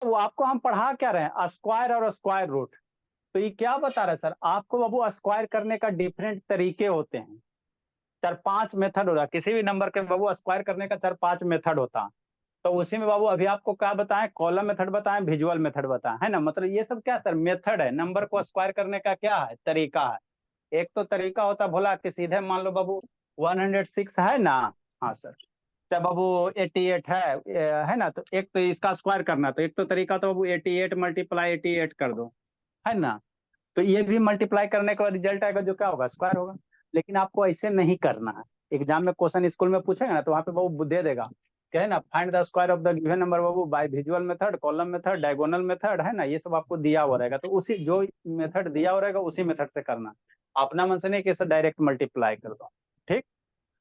वो आपको हम पढ़ा क्या रहे हैं, स्क्वायर और स्क्वायर रूट। तो ये क्या बता रहा है सर आपको बाबू, स्क्वायर करने का डिफरेंट तरीके होते हैं, चार पांच मेथड होता है किसी भी नंबर के बाबू स्क्वायर करने का, चार पांच मेथड होता है। तो उसी में बाबू अभी आपको क्या बताएं, कॉलम मेथड बताएं, विजुअल मेथड बताएं, है ना। मतलब ये सब क्या सर मेथड है, नंबर को स्क्वायर करने का क्या है तरीका है। एक तो तरीका होता है भोला कि सीधे मान लो बाबू 106 है ना, हाँ सर, चाहे बाबू 88 है ना, तो एक तो इसका स्क्वायर करना, तो एक तो तरीका तो बाबू 88 मल्टीप्लाई 88 कर दो, है ना। तो ये भी मल्टीप्लाई करने का रिजल्ट आएगा जो क्या होगा, स्क्वायर होगा। लेकिन आपको ऐसे नहीं करना है। एग्जाम में क्वेश्चन स्कूल में पूछेगा ना, तो वहाँ पे बाबू दे देगा क्या है ना, find the square of the given number बाबू by visual method, column method, diagonal method, है ना, ये सब आपको दिया हुआ रहेगा। तो उसी जो मेथड दिया हुआ रहेगा उसी मेथड से करना, अपना मन से नहीं कि इसे डायरेक्ट मल्टीप्लाई कर दो, ठीक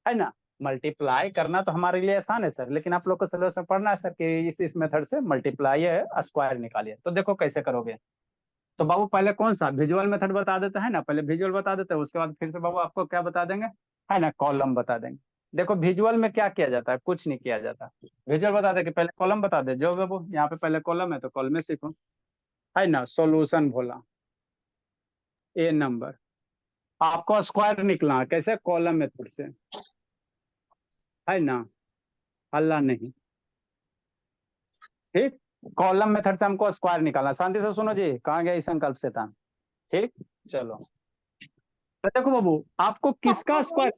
है ना। मल्टीप्लाई करना तो हमारे लिए आसान है सर, लेकिन आप लोग को सिलेबस में पढ़ना है सर कि इस मेथड से मल्टीप्लाई है स्क्वायर निकालिए। तो देखो कैसे करोगे। तो बाबू पहले कौन सा विजुअल मेथड बता देते हैं ना, पहले विजुअल बता देते हैं, उसके बाद फिर से बाबू आपको क्या बता देंगे, है ना, कॉलम बता देंगे। देखो विजुअल में क्या किया जाता है, कुछ नहीं किया जाता। विजुअल बता दे कि पहले कॉलम बता दे, जो बाबू यहाँ पे पहले कॉलम है तो कॉलम में सीखो, है ना। सॉल्यूशन बोला ए नंबर, आपको स्क्वायर निकला कैसे, कॉलम मेथड से, है ना, हल्ला नहीं, ठीक। कॉलम मेथड से हमको स्क्वायर निकालना, शांति से सुनो जी, कहाँ गया इस संकल्प से था, ठीक। चलो तो देखो बाबू आपको किसका स्क्वायर,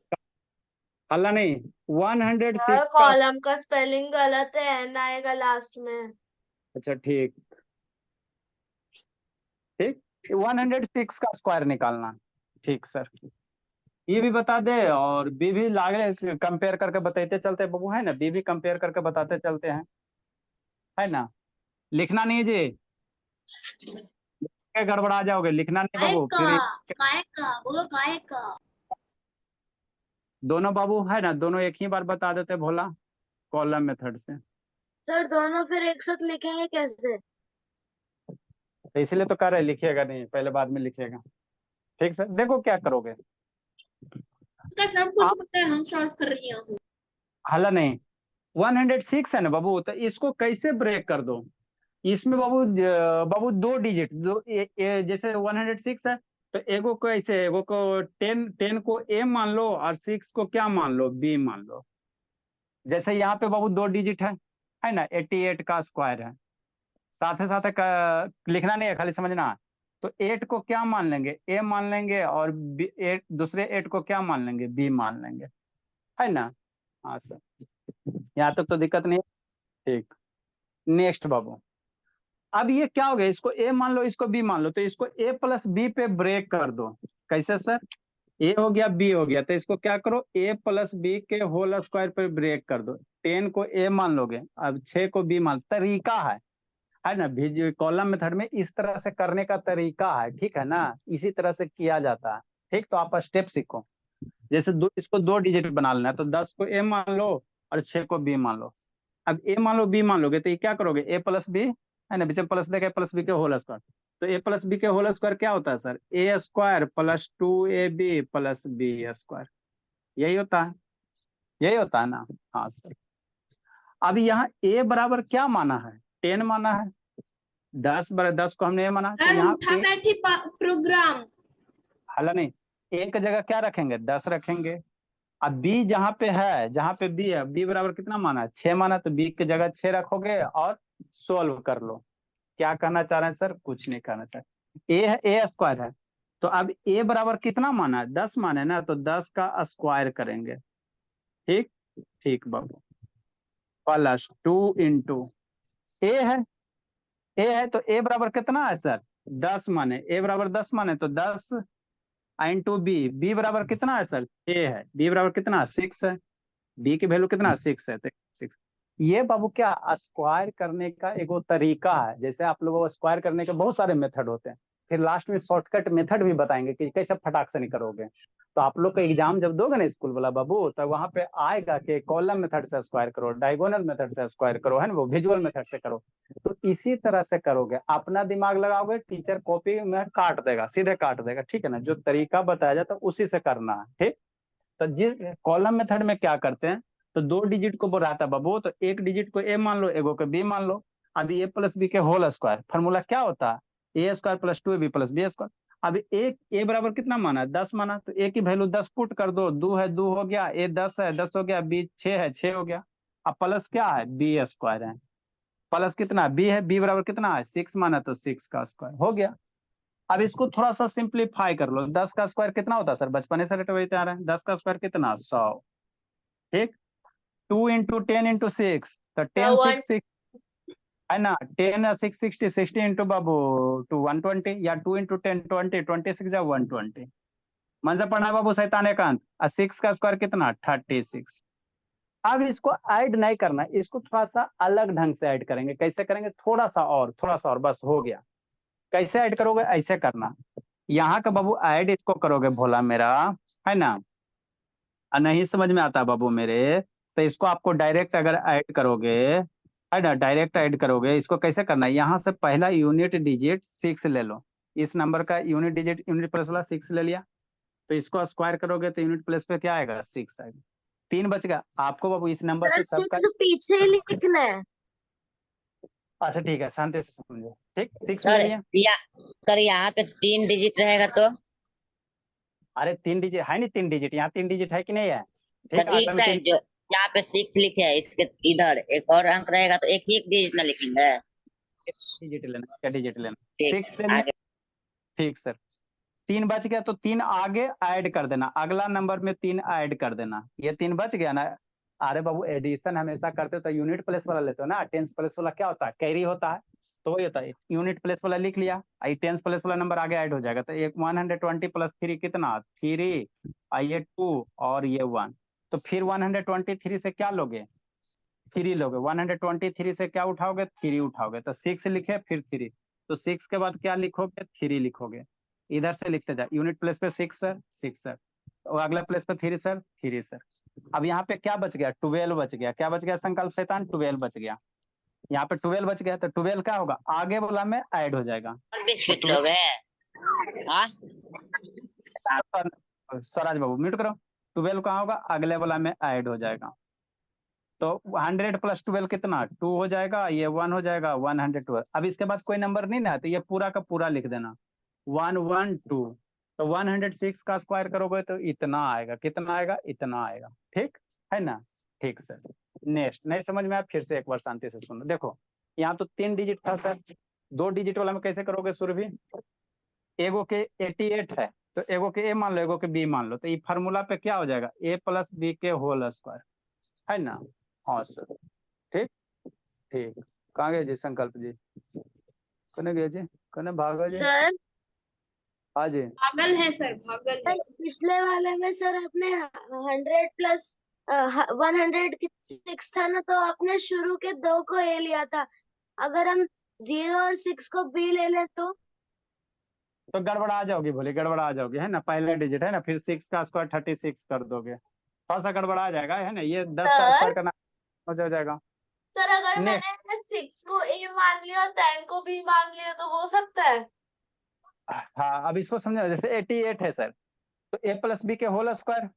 हल्ला नहीं, 106 का। कॉलम का स्पेलिंग गलत है, एन आएगा लास्ट में। अच्छा ठीक, ठीक 106 का स्क्वायर निकालना, ठीक सर। ये भी बता दे और बी भी लागे कंपेयर करके बताते चलते बबू, है ना, बी भी कंपेयर करके बताते चलते हैं, है ना। लिखना नहीं है जी, क्या गड़बड़ा जाओगे, लिखना नहीं काय बाबू का फिर। काय का बोलो, काय का। दोनों बाबू है ना, दोनों एक ही बार बता देते भोला, कॉलम मेथड से। सर दोनों फिर एक साथ लिखेंगे कैसे? तो इसलिए तो कर रहे लिखिएगा नहीं, पहले बाद में लिखिएगा, ठीक सर। देखो क्या करोगे का सब कुछ आप, पता है, हम सॉल्व कर रही हूँ। हल्ला नहीं, 106 है ना बाबू, तो इसको कैसे ब्रेक कर दो। इसमें बाबू बाबू दो डिजिट, जैसे 106 है, तो एगो को ऐसे, एगो को 10, 10 को ए मान लो और 6 को क्या मान लो, बी मान लो। जैसे यहाँ पे बाबू दो डिजिट है ना, 88 का स्क्वायर है, साथ ही साथ लिखना नहीं है, खाली समझना है। तो 8 को क्या मान लेंगे, ए मान लेंगे, और बी, 8 दूसरे 8 को क्या मान लेंगे, बी मान लेंगे, है ना। हाँ सर, यहाँ तक तो दिक्कत नहीं है, ठीक। नेक्स्ट बाबू, अब ये क्या हो गया, इसको ए मान लो इसको बी मान लो, तो इसको ए प्लस बी पे ब्रेक कर दो। कैसे सर, ए हो गया बी हो गया, तो इसको क्या करो, ए प्लस बी के होल स्क्वायर पे ब्रेक कर दो। 10 को ए मान लोगे, अब 6 को बी मान, तरीका है ना। भी कॉलम मेथड में इस तरह से करने का तरीका है, ठीक है ना, इसी तरह से किया जाता है, ठीक। तो आप स्टेप सीखो, जैसे इसको दो डिजिट बना लेना है, तो 10 को ए मान लो और 6 को बी मान लो। अब ए मान लो बी मान लोगे, तो ये क्या करोगे, ए प्लस बी, है ना, बीच प्लस देगा, प्लस बी के होल स्क्वायर। तो ए प्लस बी के होल स्क्वायर क्या होता है sir, A square plus 2ab plus B square, यही होता है, यही होता है ना। हाँ सर, अब यहाँ ए बराबर क्या माना है, 10 माना है, 10 को हमने ए माना, तो सर यहाँ उठा ए, बैठी प्रोग्राम। हाल नहीं, ए की जगह क्या रखेंगे, 10 रखेंगे। अब बी जहाँ पे है, जहाँ पे बी है, बी बराबर कितना माना है, 6 माना, तो बी की जगह 6 रखोगे और सोल्व कर लो। क्या कहना चाह रहे हैं सर, कुछ नहीं कहना चाह रहे, ए है, ए स्क्वायर है, तो अब ए बराबर कितना माना है, 10 माने ना, तो 10 का स्क्वायर करेंगे, ठीक। ठीक बाबू, प्लस 2 इंटू ए है, ए है तो ए बराबर कितना है सर, 10 माने, ए बराबर 10 माने, तो 10 इंटू बी, बी बराबर कितना है सर, ए है, बी बराबर कितना, 6 है, बी की वैल्यू कितना, 6 है, तो 6। ये बाबू क्या स्क्वायर करने का एक वो तरीका है, जैसे आप लोगों को स्क्वायर करने के बहुत सारे मेथड होते हैं, फिर लास्ट में शॉर्टकट मेथड भी बताएंगे कि कैसे फटाक से नहीं करोगे। तो आप लोग का एग्जाम जब दोगे ना स्कूल वाला बाबू, तो वहां पे आएगा कि कॉलम मेथड से स्क्वायर करो, डायगोनल मेथड से स्क्वायर करो, है ना, वो विजुअल मेथड से करो। तो इसी तरह से करोगे, अपना दिमाग लगाओगे, टीचर कॉपी में काट देगा, सीधे काट देगा, ठीक है ना, जो तरीका बताया जाता है उसी से करना है, ठीक। तो जिस कॉलम मेथड में क्या करते हैं, तो दो डिजिट को बढ़ाता बाबू, तो एक डिजिट को ए मान लो, एगो को बी मान लो। अब ए प्लस बी के होल स्क्वायर, फॉर्मूला क्या होता है, A square plus 2ab plus B square. अब एक ए बराबर कितना माना है, 10 माना, तो ए की वैल्यू 10 पुट कर दो, 2 है 2 हो गया, ए 10 है 10 हो गया, बी 6 है 6 हो गया। अब प्लस क्या है, बी स्क्वायर है, प्लस कितना बी है, बी बराबर कितना है 6 माना, तो 6 का स्क्वायर हो गया। अब इसको थोड़ा सा सिंप्लीफाई कर लो, 10 का स्क्वायर कितना होता है सर, बचपने से रटे हुए आ रहे हैं, 10 का स्क्वायर कितना 100, ठीक। 2 × 10 × 6, तो 10 वन 6 6 है ना, 10 6 60, 60 इंटू बाबू 120, या 2 × 10 20, 26 या 120, मन से पढ़ना है बाबू शैतान एकांत। और 6 का स्क्वायर कितना 36। अब इसको ऐड नहीं करना, इसको थोड़ा सा अलग ढंग से ऐड करेंगे, कैसे करेंगे, थोड़ा सा और बस हो गया। कैसे ऐड करोगे, ऐसे करना, यहाँ का बाबू ऐड इसको करोगे भोला मेरा, है ना, और नहीं समझ में आता बाबू मेरे, तो इसको आपको डायरेक्ट अगर ऐड करोगे, है ना, डायरेक्ट ऐड करोगे, इसको कैसे करना है, यहाँ से पहला यूनिट डिजिट 6 ले लो, इस नंबर का यूनिट डिजिट यूनिट प्लस वाला 6 ले लिया, तो इसको स्क्वायर करोगे तो यूनिट प्लेस पे क्या आएगा 6 आएगा, 3 बच गया आपको बाबू इस नंबर सर से कब का। 6 पीछे ही लिखना है। अच्छा ठीक है, शांति से समझो, ठीक 6 ले सर लिया। या सर यहाँ पे 3 डिजिट रहेगा तो? अरे 3 डिजिट है नहीं, 3 डिजिट यहाँ 3 डिजिट है कि नहीं है, ठीक सर है, इस अगर में 3 साइड जो यहाँ पे 6 लिखे है, इसके इधर एक और अंक रहेगा तो एक ही एक डिजिट ना लिखेंगे? डिजिट लेना, क्या डिजिट लेना, ठीक, 6 ले लिया, आगे। ठीक सर। 3 बच गया तो 3 आगे ऐड कर देना, अगला नंबर में 3 ऐड कर देना, ये 3 बच गया ना। अरे बाबू एडिशन हमेशा करते हो तो यूनिट प्लेस वाला लेते हो ना, टेंस प्लेस वाला क्या होता है, कैरी होता है, तो वही होता है, यूनिट प्लेस वाला लिख लिया, आई टेंस प्लेस वाला नंबर आगे ऐड हो जाएगा, तो एक 120 प्लस 3 कितना 3, और ये 2 और ये 1, तो फिर 123 से क्या लोगे, 3 लोगे, 123 से क्या उठाओगे 3 उठाओगे, तो 6 लिखे फिर 3, तो 6 के बाद क्या लिखोगे 3 लिखोगे, इधर से लिखते जाए, यूनिट प्लेस पे 6 सर 6 सर, और अगला प्लेस पे 3 सर 3 सर। अब यहाँ पे क्या बच गया 12 बच गया, क्या बच गया संकल्प शैतान 12 बच गया, यहाँ पे 12 बच गया, तो 12 क्या होगा आगे वाला में ऐड हो जाएगा। और बिस्किट लोग है हाँ? स्वराज बाबू म्यूट करो, 12 कहाँ होगा अगले वाला में ऐड हो जाएगा, तो 100 प्लस 12 कितना 2 हो जाएगा, ये 1 हो जाएगा 112। अब इसके बाद कोई नंबर नहीं ना, तो ये पूरा का पूरा लिख देना 112, तो 106 का स्क्वायर करोगे तो इतना आएगा, कितना आएगा इतना आएगा, ठीक है ना, ठीक सर। नेक्स्ट नहीं समझ में आया फिर से एक बार शांति से सुनो, देखो यहाँ तो 3 डिजिट था सर, 2 डिजिट वाला में कैसे करोगे सुरभि, एगो के 88 है, तो एगो के ए मान लो एगो के बी मान लो, तो ये फार्मूला पे क्या हो जाएगा ए प्लस बी के होल स्क्वायर, है ना, हाँ सर, ठीक ठीक। कहाँ गए जी संकल्प जी, कने गए जी, कने भागा जी, सर हाँ जी। पागल है सर, पागल है। पिछले वाले में सर आपने 100 प्लस 106 था ना, तो आपने शुरू के 2 को ए लिया था, अगर हम 0 और 6 को बी ले लें तो गड़बड़ा जाओगी, बोले गड़बड़ा जाओगी, है ना, पहले डिजिट है ना, फिर 6 का स्क्वायर 36 कर दोगे, थोड़ा सा गड़बड़ा जाएगा, है ना, ये 10 का सर स्क्वायर करना हो जाएगा। सर अगर नेक्स्ट, मैंने 6 को ए मान लिया और 10 को बी मान लिया तो हो सकता है। हाँ अब इसको समझो, जैसे 88 है सर, तो ए प्लस बी के होल स्क्वायर,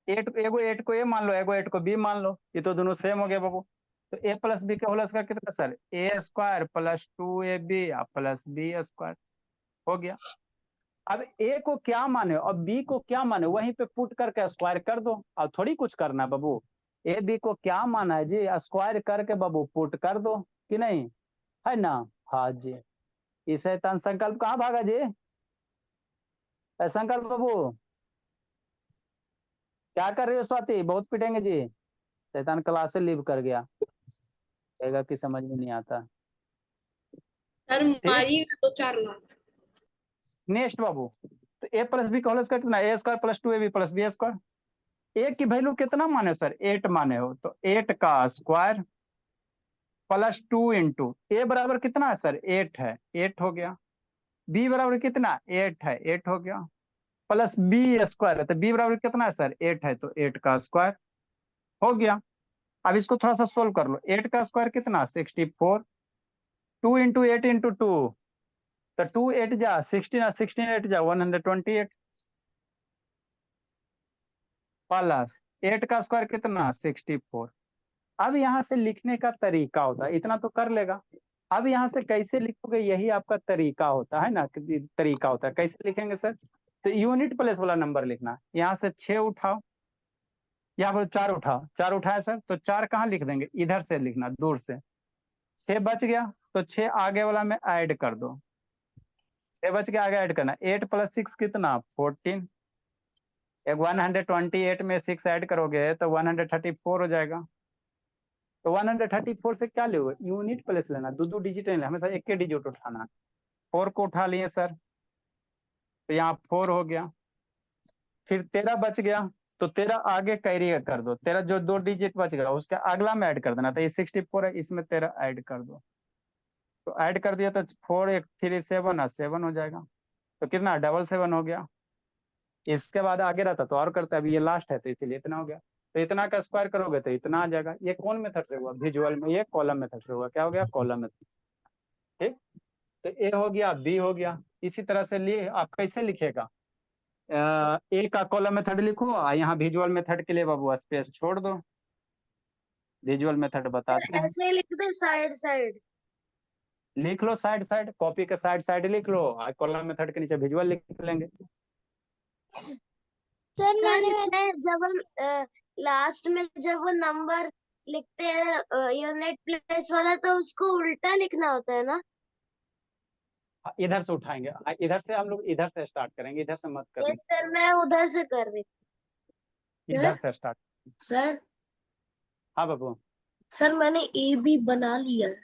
8 एगो 8 को ए मान लो, एगो 8 को बी मान लो, ये तो दोनों सेम हो गया बाबू, तो ए प्लस बी के होल स्क्वायर कितना sir, A square plus 2ab plus B square हो गया। अब ए को क्या माने और बी को क्या माने वहीं पे पुट करके स्क्वायर कर दो, अब थोड़ी कुछ करना है बाबू, ए बी को क्या माना है जी स्क्वायर करके बाबू पुट कर दो कि नहीं, है ना, हाँ जी। इस शैतान संकल्प कहाँ भागा जी, संकल्प बाबू क्या कर रही हो स्वाति, बहुत पिटेंगे जी, शैतान क्लास से लीव कर गया, कहेगा कि समझ में नहीं आता, सर ठीक। मारिएगा तो 4 लाख। नेक्स्ट बाबू, तो ए प्लस बी का होल स्क्वायर कितना, A square plus 2ab plus B square, A की वैल्यू कितना माने सर 8 माने हो, तो 8 का स्क्वायर प्लस 2 इंटू ए बराबर कितना है सर 8 है 8 हो गया, बी बराबर कितना 8 है 8 हो गया, प्लस बी स्क्वायर है, तो बी बराबर कितना है सर 8 है, तो 8 का स्क्वायर हो गया। अब इसको थोड़ा सा सोल्व कर लो, 8 का स्क्वायर कितना 64, 2 इंटू 8 इंटू 2, तो 2 8 जा 16, 16 8 जा 128, प्लस 8 का स्क्वायर कितना 64। अब यहाँ से लिखने का तरीका होता है, इतना तो कर लेगा, अब यहाँ से कैसे लिखोगे, यही आपका तरीका होता है ना, तरीका होता है। कैसे लिखेंगे सर, तो यूनिट प्लेस वाला नंबर लिखना। यहाँ से 6 उठाओ, यहाँ पर 4 उठाओ, 4 उठाया सर, तो 4 कहाँ लिख देंगे, इधर से लिखना, दूर से। 6 बच गया, तो 6 आगे वाला में ऐड कर दो। 6 बच के आगे ऐड करना, 8 + 6 कितना, 14। एक 128 में 6 ऐड करोगे तो 134 हो जाएगा। तो 134 से क्या लोगे, यूनिट प्लेस लेना, दो डिजिट नहीं, हमेशा एक के डिजिट उठाना। 4 को उठा लिए सर, तो यहाँ 4 हो गया। फिर 13 बच गया, तो 13 आगे कैरी कर दो, 13 जो 2 डिजिट बच गया उसके अगला में ऐड कर देना। तो ये 64 है, इसमें 13 ऐड कर दो। तो ऐड कर दिया तो 4 1 3 7 7 हो जाएगा। तो कितना, 7 हो गया। इसके बाद आगे रहता तो और करता, अभी ये लास्ट है तो इसीलिए इतना हो गया। तो इतना का स्क्वायर करोगे तो इतना आ जाएगा। ये कौन मेथड से हुआ, विजुअल में, ये कॉलम मेथड से हुआ। क्या हो गया, कॉलम मेथड। ठीक, तो ए हो गया, बी हो गया। इसी तरह से लिए आप कैसे लिखेगा, ए का कॉलम मेथड लिखो, यहाँ विजुअल मेथड के लिए बाबू स्पेस छोड़ दो, विजुअल मेथड बताते हैं। ऐसे लिख दे साइड साइड। लिख लो साइड साइड, कॉपी के साइड साइड लिख लो, कॉलम मेथड के नीचे विजुअल लिख लेंगे। सर इसमें जब हम लास्ट में जब वो नंबर लिखते हैं यूनिट प्लेस वाला, तो उसको उल्टा लिखना होता है ना। इधर से उठाएंगे, इधर से हम लोग इधर से स्टार्ट करेंगे, इधर से मत ये करना, सर मैं उधर से कर रही इधर से स्टार्ट। सर हाँ बाबू, सर मैंने ए बी बना लिया है।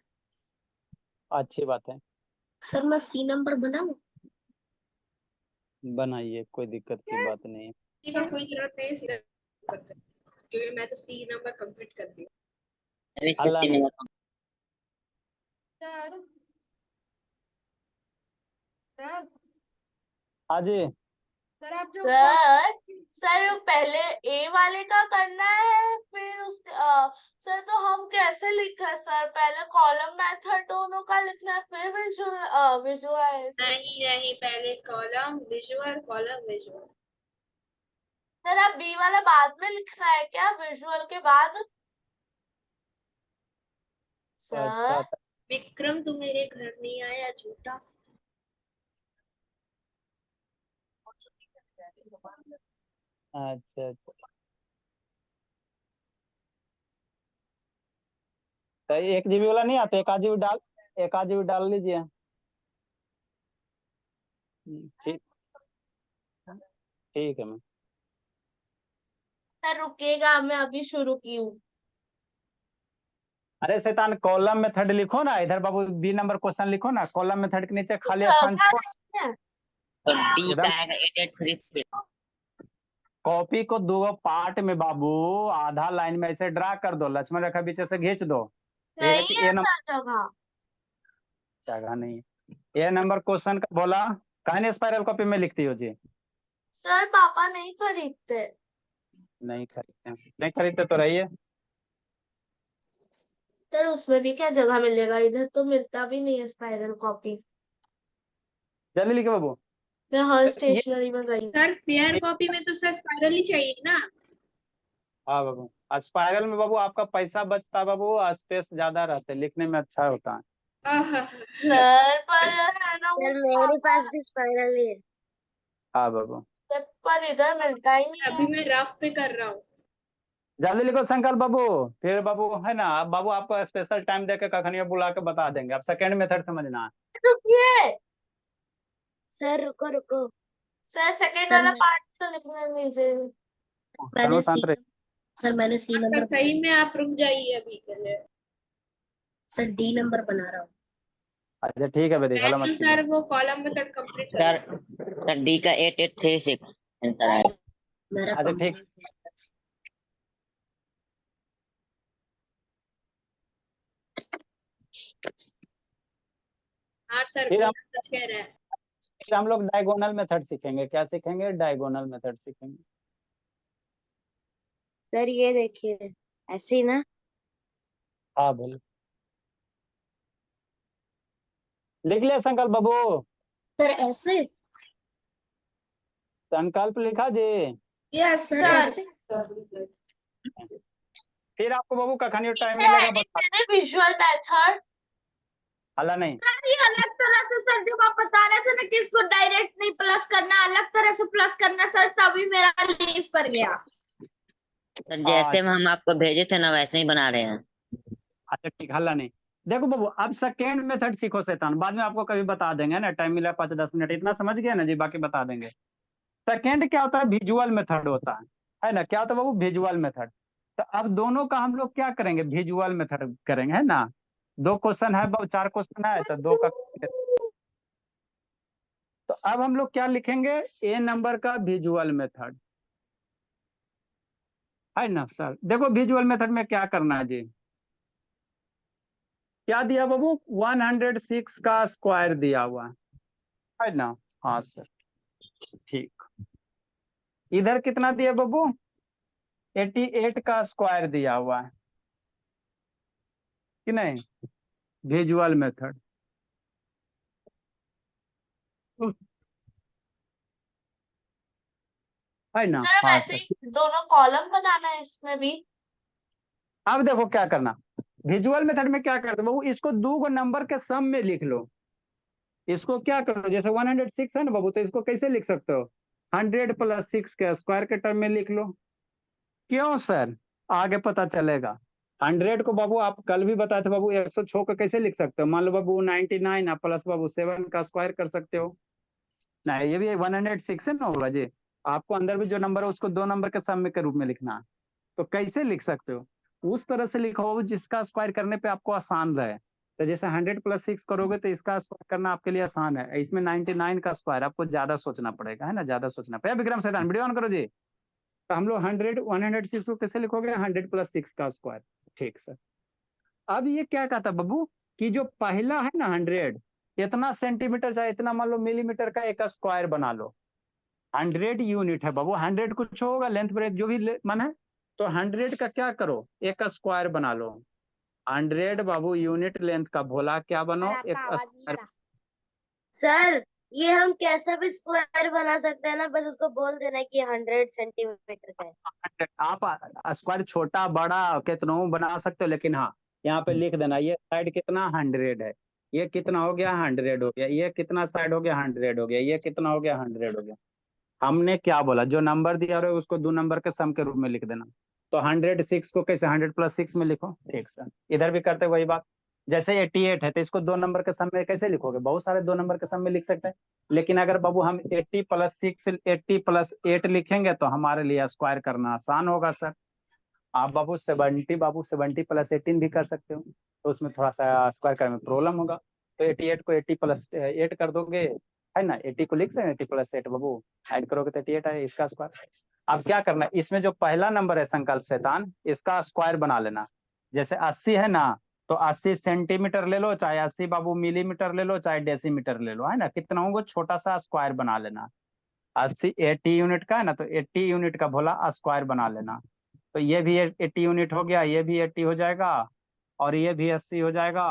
अच्छी बात है, सर मैं सी नंबर बनाऊं? बनाइए, कोई दिक्कत की बात नहीं है। सी का कोई जरूरत नहीं है, सीधा करते हैं। क्योंकि मैं तो सी नंबर कंप्लीट कर दिया। अभी अल्लाह 60 ने, नंबर सर हाँ जी, सर आप जो सर पहले ए वाले का करना है, फिर उसके सर तो हम कैसे लिखे सर, पहले कॉलम मेथड दोनों का लिखना है, फिर विजुअल। नहीं, पहले column visual, column visual. Sir अब बी वाला बाद में लिखना है क्या, विजुअल के बाद? अच्छा सर विक्रम तू मेरे घर नहीं आया, झूठा। अच्छा अच्छा, तो 1 GB वाला नहीं आता, 1 GB डाल, 1 GB डाल लीजिए। ठीक, ठीक है मैम। सर रुकिएगा, मैं अभी शुरू की हूँ। अरे शैतान, कॉलम मेथड लिखो ना, इधर बाबू बी नंबर क्वेश्चन लिखो ना, कॉलम मेथड के नीचे खाली स्थान छोड़, तो डी का इधर आएगा 8836। कॉपी को 2 पार्ट में बाबू, आधा लाइन में ऐसे ड्रा कर दो, लक्ष्मण रेखा बीच से खींच दो। नहीं एक है ए नंबर, सर जगह। जगह नहीं, ए नंबर क्वेश्चन का बोला, कहने स्पाइरल कॉपी में लिखती हो जी। सर पापा नहीं खरीदते। नहीं खरीदते, नहीं खरीदते तो रहिए। सर उसमें भी क्या जगह मिलेगा, इधर तो मिलता भी नहीं है स्पाइरल कॉपी। जल्दी लिखे बाबू। मैं हर ये, स्टेशनरी में गई। सर फेयर कॉपी में तो सर स्पाइरल ही चाहिए ना। हाँ बाबू, स्पाइरल में बाबू आपका पैसा बचता है बाबू, स्पेस ज्यादा रहते, लिखने में अच्छा होता है। सर पर है ना वो सर मेरे पास भी स्पाइरल ही है। हाँ बाबू, पर इधर मिलता ही नहीं अभी है। मैं रफ पे कर रहा हूँ। जल्दी लिखो संकल्प बाबू। फिर बाबू है ना, अब बाबू आपको स्पेशल टाइम देके कखनिया बुला के बता देंगे, अब सेकंड मेथड समझना है। रुकिए सर रुको रुको। सर, सेकंड सर वाला पार्ट तो लिखने दीजिए। चलो शांत रहिए। सर मैंने सी सर नंबर, सही में आप रुक जाइए अभी के लिए। सर डी नंबर बना रहा हूँ। अच्छा ठीक है बेटी, हेलो मैं मत तो सर वो कॉलम मेथड कंप्लीट कर सर डी का 8836 आंसर आएगा। मेरा अच्छा ठीक, हाँ सर फिर हम बोला, सच कह रहा है। फिर हम लोग डायगोनल मेथड सीखेंगे। क्या सीखेंगे, डायगोनल मेथड सीखेंगे। सर ये देखिए, ऐसे ही ना। हाँ बोलो, लिख लिया संकल्प बाबू, सर ऐसे। संकल्प लिखा जी। Yes sir sir. ऐसे। फिर आपको बाबू कखनी टाइम टीचर मिलेगा बता। Visual method. हल्ला नहीं। ये अलग तरह से सर, जब आप बता रहे थे ना कि इसको डायरेक्ट नहीं प्लस करना, अलग तरह से प्लस करना सर, तभी मेरा लीव पर गया। सर जैसे हम आपको भेजे थे ना वैसे ही बना रहे हैं। अच्छा ठीक, हल्ला नहीं। देखो बाबू, अब सेकेंड मेथड सीखो शैतान, बाद में आपको कभी बता देंगे ना, टाइम मिला 5-10 मिनट, इतना समझ गया ना जी, बाकी बता देंगे। सेकेंड क्या होता है, विजुअल मेथड होता है ना, क्या होता है बाबू, विजुअल मेथड। तो अब दोनों का हम लोग क्या करेंगे, विजुअल मेथड करेंगे, है ना। 2 क्वेश्चन है बाबू, 4 क्वेश्चन है, तो 2 का। तो अब हम लोग क्या लिखेंगे, ए नंबर का विजुअल मेथड, है ना सर। देखो विजुअल मेथड में क्या करना है जी, क्या दिया बाबू, 106 का स्क्वायर दिया हुआ है ना। हाँ सर ठीक। इधर कितना दिया बाबू, 88 का स्क्वायर दिया हुआ है कि नहीं, विजुअल मेथड, है ना। सर हाँ वैसे सर। ही दोनों कॉलम बनाना है इसमें भी। अब देखो क्या करना, विजुअल मेथड में क्या करते हो बाबू, इसको 2 नंबर के सम में लिख लो। इसको क्या करो, जैसे 106 है ना बाबू, तो इसको कैसे लिख सकते हो, 100 + 6 के स्क्वायर के टर्म में लिख लो। क्यों सर, आगे पता चलेगा। 100 को बाबू आप कल भी बताए थे बाबू, 106 को कैसे लिख सकते हो, मान लो बाबू 99 आप प्लस बाबू 7 का स्क्वायर कर सकते हो। नहीं, ये भी 106 है ना होगा जी। आपको अंदर भी जो नंबर है उसको 2 नंबर के सम के रूप में लिखना है। तो कैसे लिख सकते हो, उस तरह से लिखो बाबू जिसका स्क्वायर करने पे आपको आसान रहे। तो जैसे 100 + 6 करोगे तो इसका स्क्वायर करना आपके लिए आसान है, इसमें 99 का स्क्वायर आपको ज्यादा सोचना पड़ेगा, है ना, ज्यादा सोचना पड़ेगा। विक्रम सैतान वीडियो ऑन करो जी। तो हम लोग 106 को कैसे लिखोगे, 100 + 6 का स्क्वायर। ठीक सर। अब ये क्या कहता बाबू, कि जो पहला है ना 100, इतना सेंटीमीटर चाहे इतना मान लो मिलीमीटर का एक स्क्वायर बना लो। 100 यूनिट है बाबू, 100 कुछ होगा लेंथ ब्रेथ जो भी मन है, तो 100 का क्या करो, एक स्क्वायर बना लो। 100 बाबू यूनिट लेंथ का भोला क्या बनो, एक स्क्वायर। सर ये हम कैसा भी स्क्वायर बना सकते हैं ना, बस उसको बोल देना कि 100 सेंटीमीटर का है। आप स्क्वायर छोटा बड़ा कितना बना सकते हो, लेकिन हाँ यहाँ पे लिख देना, ये साइड कितना 100 है, ये कितना हो गया 100 हो गया, ये कितना साइड हो गया 100 हो गया, ये कितना हो गया 100 हो गया। हमने क्या बोला, जो नंबर दिया रहे उसको 2 नंबर के सम के रूप में लिख देना। तो 106 को कैसे 100 + 6 में लिखो। ठीक सर, इधर भी करते वही बात। जैसे 88 है तो इसको 2 नंबर के सम में कैसे लिखोगे, बहुत सारे 2 नंबर के सम में लिख सकते हैं। लेकिन अगर बाबू हम 80 + 6 80 + 8 लिखेंगे तो हमारे लिए स्क्वायर करना आसान होगा सर। आप बाबू 70 + 18 भी कर सकते हो, तो उसमें थोड़ा सा स्क्वायर करने में प्रॉब्लम होगा। तो 88 को 80 + 8 कर दोगे, है ना। 80 को लिख सकते हैं, 80 + 8 बाबू ऐड करोगे तो 88 है इसका स्क्वायर। अब क्या करना है, इसमें जो पहला नंबर है संकल्प शैतान, इसका स्क्वायर बना लेना। जैसे 80 है ना, तो 80 सेंटीमीटर ले लो, चाहे 80 बाबू मिलीमीटर ले लो, चाहे डेसीमीटर ले लो, है ना, कितना होगा छोटा सा स्क्वायर बना लेना। 80 यूनिट का है ना, तो 80 यूनिट का भोला स्क्वायर बना लेना। तो ये भी 80 यूनिट हो गया, ये भी 80 हो जाएगा, और ये भी 80 हो जाएगा,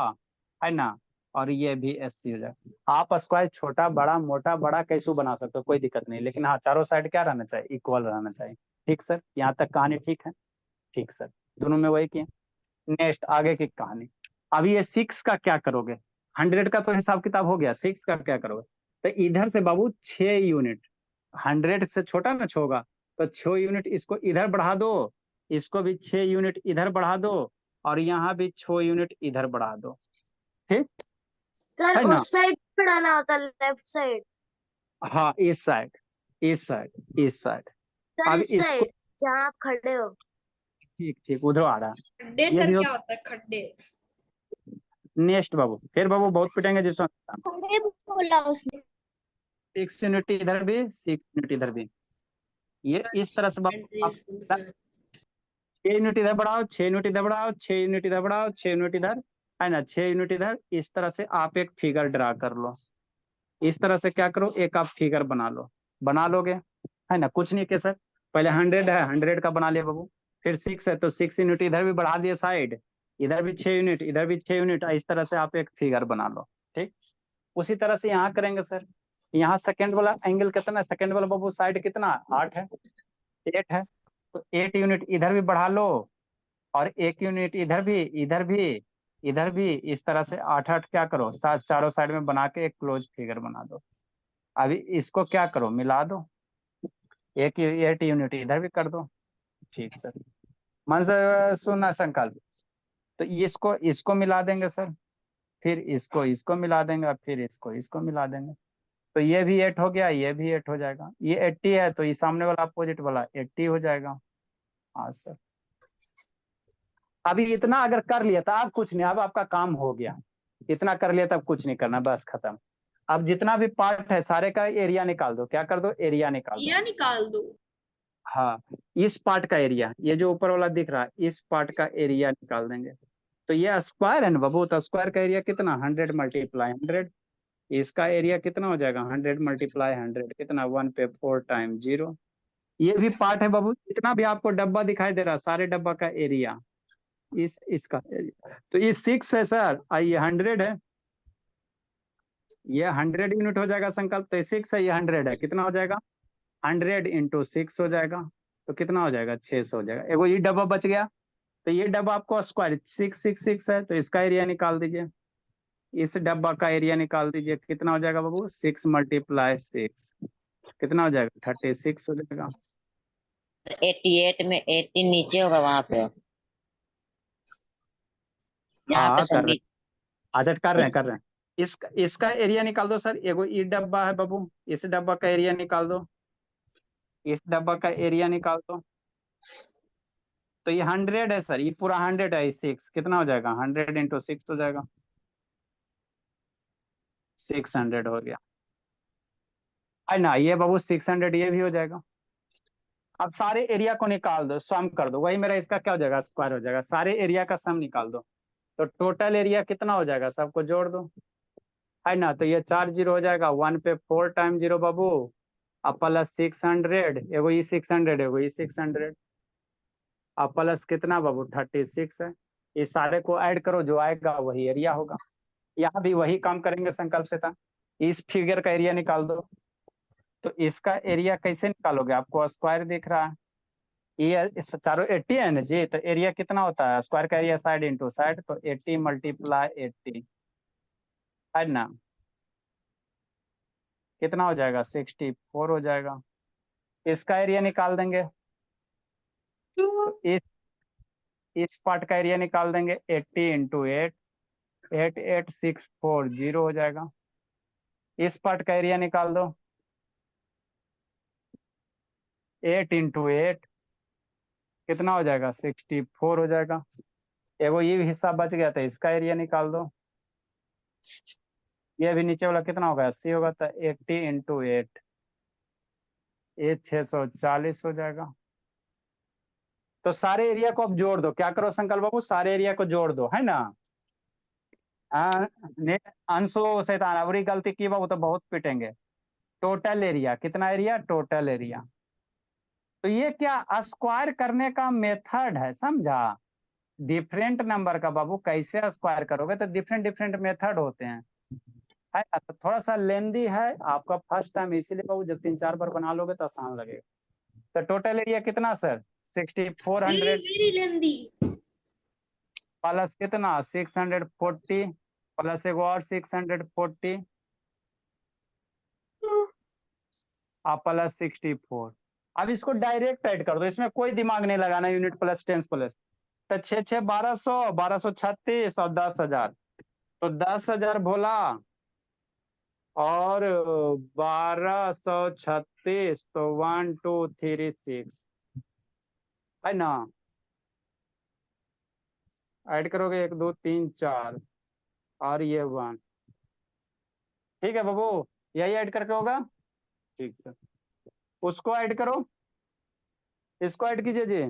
है ना, और ये भी 80 हो जाएगा। आप स्क्वायर छोटा बड़ा मोटा बड़ा कैसे बना सकते हो, कोई दिक्कत नहीं, लेकिन हाँ चारों साइड क्या रहना चाहिए, इक्वल रहना चाहिए। ठीक सर, यहाँ तक कहानी ठीक है। ठीक सर, दोनों में वही किए। नेक्स्ट आगे की कहानी। अभी ये 6 का क्या करोगे, 100 का तो हिसाब किताब हो गया, 6 का क्या करोगे। तो इधर से बाबू 6 यूनिट, 100 से छोटा ना होगा, तो 6 यूनिट इसको इधर बढ़ा दो, इसको भी 6 यूनिट इधर बढ़ा दो, और यहाँ भी 6 यूनिट इधर बढ़ा दो। ठीक सर है ना। उस साइड पढ़ाना होता है, लेफ्ट साइड। हाँ इस साइड, इस साइड, इस साइड। सर अब इस इसको, साइड जहाँ आप खड़े हो। ठीक ठीक उधर आ रहा है। खड्डे ये सर भी हो। क्या होता है खड्डे? नेक्स्ट बाबू, फिर बाबू बहुत पिटेंगे जिसको। खड़े बोला उसने। 6 यूनिट इधर भी, 6 यूनिट इधर भी, ये इस तरह से एलिमेंट्री आप स्कूल का। 6 यूनिट इधर बढ़ाओ, 6 यूनिट इधर बढ़ाओ, 6 यूनिट इधर बढ़ाओ, 6 यूनिट इधर, है ना, 6 यूनिट इधर, इस तरह से आप एक फिगर ड्रा कर लो। इस तरह से क्या करो, एक आप फिगर बना लो, बना लोगे, है ना, कुछ नहीं के सर। पहले 100 है, 100 का बना लिया बाबू। फिर 6 है तो 6 यूनिट इधर भी बढ़ा दिए साइड, इधर भी 6 यूनिट, इधर भी 6 यूनिट, इस तरह से आप एक फिगर बना लो। ठीक, उसी तरह से यहाँ करेंगे सर। यहाँ सेकंड वाला एंगल कितना है, सेकंड वाला बाबू साइड कितना 8 है, 8 है, तो 8 यूनिट इधर भी बढ़ा लो, और 1 यूनिट इधर भी, इधर भी, इधर भी इस तरह से 8 8 क्या करो, सात चारों साइड में बना के एक क्लोज फिगर बना दो। अभी इसको क्या करो, मिला दो, एक 8 यूनिट इधर भी कर दो। ठीक सर, मन से सुनना संकल्प। तो इसको इसको मिला देंगे सर, फिर इसको मिला देंगे, और फिर इसको मिला देंगे। तो ये भी 8 हो गया, ये भी 8 हो जाएगा। ये 80 है तो ये सामने वाला अपोजिट वाला 80 हो जाएगा। हाँ सर, अभी इतना अगर कर लिया था, अब कुछ नहीं, अब आपका काम हो गया। इतना कर लिया तब कुछ नहीं करना, बस खत्म। अब जितना भी पार्ट है सारे का एरिया निकाल दो। क्या कर दो, एरिया निकाल दो। या निकाल दो। हाँ, इस पार्ट का एरिया, ये जो ऊपर वाला दिख रहा है, इस पार्ट का एरिया निकाल देंगे। तो ये स्क्वायर है ना बाबू, तो स्क्वायर का एरिया कितना, 100 मल्टीप्लाई 100। इसका एरिया कितना हो जाएगा, 100 मल्टीप्लाई 100 कितना, 1 पे 4 टाइम 0। ये भी पार्ट है बाबू, जितना भी आपको डब्बा दिखाई दे रहा है, सारे डब्बा का एरिया, इसका एरिया। तो ये 6 है सर, ये 100 है, ये 100 यूनिट हो जाएगा संकल्प। तो 6 है, ये 100 है, कितना हो जाएगा, 100 इंटू 6 हो जाएगा। तो कितना हो जाएगा, 600 हो जाएगा। एगो ये डब्बा बच गया, तो ये डब्बा आपको स्क्वायर 666 है, तो इसका एरिया निकाल दीजिए। इस डब्बा का एरिया निकाल दीजिए, कितना हो जाएगा बाबू, 6 मल्टीप्लाई 6 कितना हो जाएगा, 36 हो जाएगा। 88 में 80 नीचे होगा वहां पे, यहाँ पे हाँ कर रहे सभी। हैं, अच्छा कर रहे हैं। इसका एरिया निकाल दो सर। एगो ये डब्बा है बाबू, इस डब्बा का एरिया निकाल दो, इस डब्बा का एरिया निकाल दो। तो ये 100 है सर, ये पूरा 100 है, 6 कितना हो जाएगा, 100 इंटू 6 हो जाएगा, 600 हो गया है ना। ये बाबू 600 ये भी हो जाएगा। अब सारे एरिया को निकाल दो, सम कर दो, वही मेरा इसका क्या हो जाएगा, स्क्वायर हो जाएगा। सारे एरिया का सम निकाल दो, तो टोटल एरिया कितना हो जाएगा, सबको जोड़ दो, है ना। तो ये 4 0 हो जाएगा, 1 पे 4 टाइम 0 बाबू, अब प्लस 600, एगो ये 600, एगो ये 600, अब प्लस कितना बाबू, 36 है। ये सारे को ऐड करो, जो आएगा वही एरिया होगा। यहाँ भी वही काम करेंगे संकल्प से था। इस फिगर का एरिया निकाल दो। तो इसका एरिया कैसे निकालोगे, आपको स्क्वायर दिख रहा है, ये इस चारों 80 है ना जी, तो एरिया कितना होता है, स्क्वायर का एरिया साइड इंटू साइड, तो 80 मल्टीप्लाई 80 है ना, कितना हो जाएगा, 64 हो जाएगा। इसका एरिया निकाल देंगे, तो इस पार्ट का एरिया निकाल देंगे, 80 इंटू 8 88640 हो जाएगा। इस पार्ट का एरिया निकाल दो, 8 इंटू 8 कितना हो जाएगा, 64 हो जाएगा। एगो ये हिस्सा बच गया था, इसका एरिया निकाल दो। ये भी नीचे वाला कितना होगा, 80 होगा, तो 80 इंटू 8 ये 640 हो जाएगा। तो सारे एरिया को अब जोड़ दो। क्या करो संकल्प बाबू, सारे एरिया को जोड़ दो, है ना। अंशो शैतान, अबरी गलती की बाबू तो बहुत पिटेंगे। टोटल एरिया कितना, एरिया टोटल एरिया। तो ये क्या स्क्वायर करने का मेथड है, समझा। डिफरेंट नंबर का बाबू कैसे स्क्वायर करोगे, तो डिफरेंट डिफरेंट मेथड होते हैं, है ना। तो थोड़ा सा लेंदी है आपका फर्स्ट टाइम, इसीलिए बाबू जब 3 4 बार बना लोगे तो आसान लगेगा। तो टोटल एरिया कितना सर, 6400 वेरी लेंदी। प्लस कितना, 640 प्लस एगो और 640 आप प्लस 64। अब इसको डायरेक्ट ऐड कर दो, इसमें कोई दिमाग नहीं लगाना, यूनिट प्लस टेंस प्लस। तो 6 6 1200 1236 और 10,000, तो 10,000 भोला और 1236, तो 1 2 3 6 है ना। ऐड करोगे 1 2 3 4 और ये 1, ठीक है बाबू, यही ऐड करके होगा, ठीक सर। उसको ऐड करो, इसको ऐड कीजिए जी,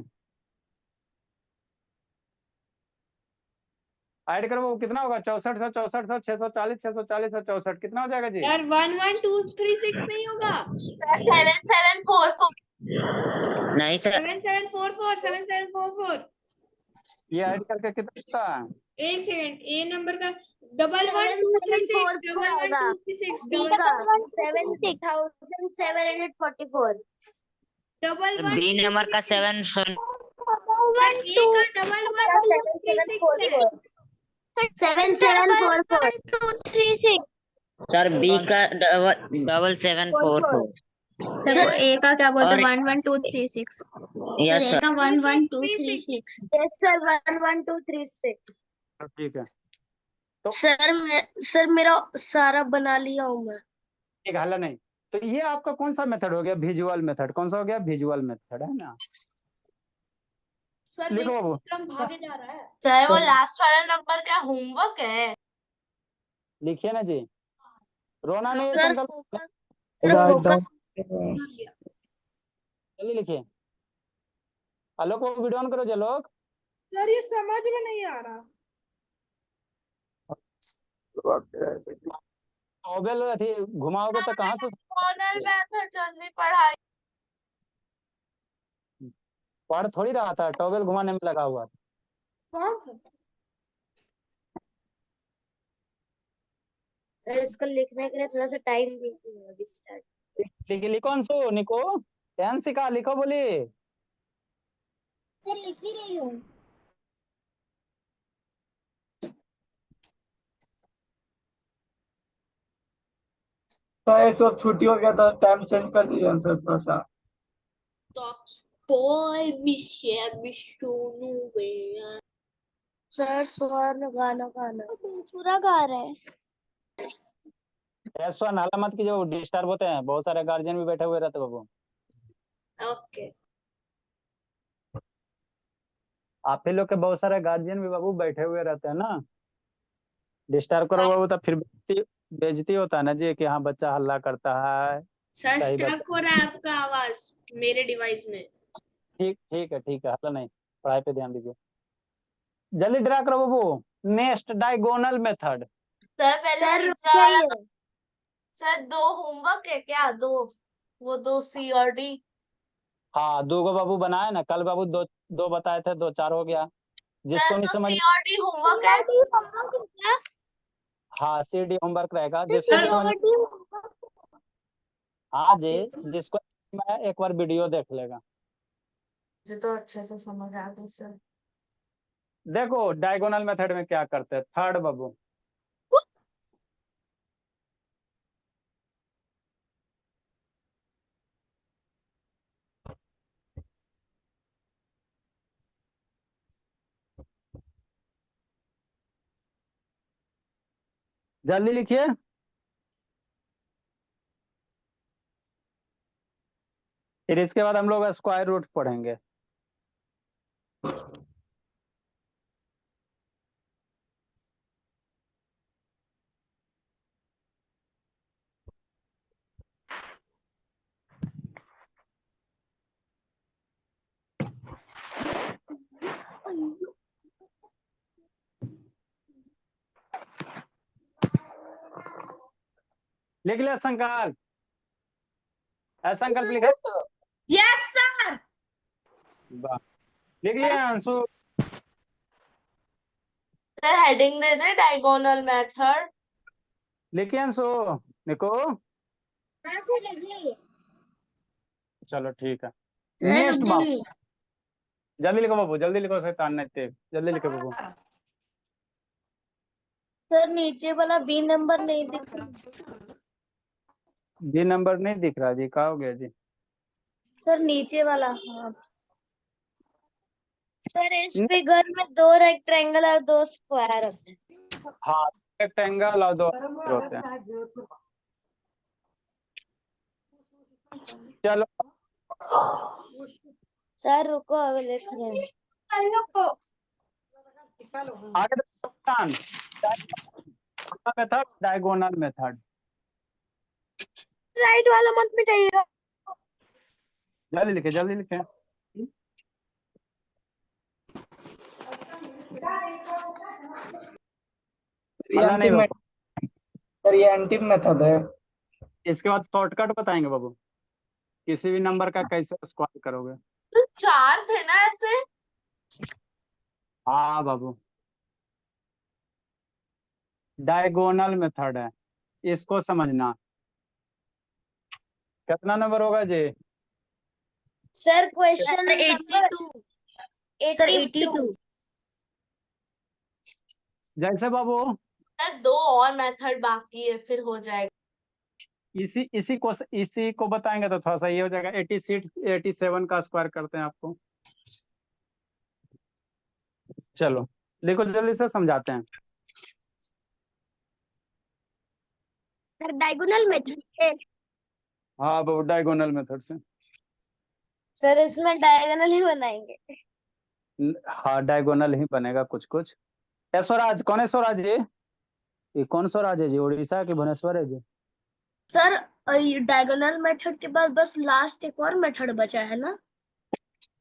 ऐड करो बाबू, कितना होगा, 6400 6400 640 640 और 64 कितना हो जाएगा जी। यार 1 1 2 3 6 नहीं होगा। 7744 नहीं सर, 7744 7744। ये ऐड करके कितना होता है, एक सेकंड, ए नंबर का 1 1 2 3 6 1 1 2 3 6 B का 76,744 1 1 बी नंबर का 7 ए का 1 1 2 3 6 है। 7744 236 सर बी का 7744। सर ए का क्या बोलते और 11236 यस ए सर। का 11236 यस सर 11236 ठीक है, सर मेरा सारा बना लिया हूँ मैं। एक हल नहीं। तो ये आपका कौन सा मेथड हो गया? Visual method. कौन सा हो गया? विजुअल मेथड, है ना? सर लिखो बाबू। विक्रम भागे जा रहा है। सर वो लास्ट वाला नंबर क्या होमवर्क है? लिखिए ना जी। रोना नहीं है सर संकल्प। फोकस सर फोकस जल्दी लिखिए। आलोक को वीडियो ऑन करो जे लोग। सर ये समझ में नहीं आ रहा। मोबाइल अथी घुमाओगे तो कहाँ से डायगोनल मेथड जल्दी पढ़ाई। पढ़ थोड़ी रहा था, टॉवेल घुमाने में लगा हुआ था। कौन सा? सर इसको लिखने के लिए थोड़ा सा टाइम दीजिए अभी स्टार्ट। लिखिए, लिखो अंशु, निको ध्यान से कहा, लिखो बोली। सर लिख ही रही हूँ। सर इस वक्त छुट्टी हो गया था, टाइम चेंज कर दीजिए आंसर थोड़ा सा। बोय मिशोनू भैया। सर स्वर्ण गाना गाना पूरा गा रहे हैं। ऐसा नाला मत कीजिए, डिस्टर्ब होते हैं, बहुत सारे गार्जियन भी बैठे हुए रहते बाबू। ओके। आप ही लोग के बहुत सारे गार्जियन भी बाबू बैठे हुए रहते हैं ना, डिस्टर्ब करो बाबू तो फिर बेइज्जती होता है ना जी, कि हाँ बच्चा हल्ला करता है। सर सही बात। स्टक हो रहा है आपका आवाज मेरे डिवाइस में। ठीक ठीक है, ठीक है, हल्ला नहीं, पढ़ाई पे ध्यान दीजिए। जल्दी ड्रा करो बाबू। Next diagonal method. सर पहले सर तीसरा वाला चाहिए। सर 2 होमवर्क है क्या? 2 वो 2 सी और डी। हाँ, दो गो बाबू बनाए ना कल बाबू, दो दो बताए थे, 2 4 हो गया। जिसको सर नहीं तो समझ, सी और डी होमवर्क है। हाँ सीडी होमवर्क रहेगा। जिसको नहीं समझ, हाँ जी, जिसको मैं एक बार वीडियो देख लेगा। मुझे तो अच्छे से समझ आ गई सर। देखो डायगोनल मेथड में क्या करते हैं, थर्ड बाबू। जल्दी लिखिए। फिर इसके बाद हम लोग स्क्वायर रूट पढ़ेंगे। लिख लिया संकल्प? संकल्प लिखा? Yes sir. वाह, लिख लिया अंशु? सर हेडिंग दे दे डायगोनल मेथड। लिखिए अंशु, निको। सर लिख ली। चलो ठीक है। सर नेक्स्ट रुक बाबू, जाइए। जल्दी लिखो बाबू, जल्दी लिखो, शैतान नहीं तेज, जल्दी लिखो बाबू। सर नीचे वाला बी नंबर नहीं दिख रहा। जी नंबर नहीं दिख रहा जी, कहा हो गया जी? सर नीचे वाला, हाँ। सर इस फिगर में 2 रेक्टेंगल और 2 स्क्वायर होते हैं। हाँ, रेक्टेंगल और 2 होते हैं। चलो सर रुको अभी लिख रहे हैं। आगे मेथड, डायगोनल मेथड। राइट वाला मत मिटाइएगा। जल्दी लिखे, जल्दी लिखे। हल्ला नहीं बाबू। सर ये एंटी मेथड है। इसके बाद शॉर्टकट बताएंगे बाबू, किसी भी नंबर का कैसे स्क्वायर करोगे। तो 4 थे ना ऐसे? हाँ बाबू, डायगोनल मेथड है, इसको समझना। कितना नंबर होगा जी? Sir question sir 82। सर 82। जैसे बाबू सर 2 और मेथड बाकी है, फिर हो जाएगा। इसी को बताएंगे तो थोड़ा सा ये हो जाएगा। 87 का स्क्वायर करते हैं आपको। चलो लिखो जल्दी से, समझाते हैं। सर डायगोनल मेथड से। हाँ बाबू डायगोनल मेथड से। सर इसमें डायगोनल ही बनाएंगे। हाँ डायगोनल ही बनेगा कुछ कुछ। स्वराज, कौन है स्वराज जी? ये कौन स्वराज है जी? उड़ीसा की भुवनेश्वर है जी? सर डायगोनल मेथड के बाद बस लास्ट एक और मेथड बचा है ना?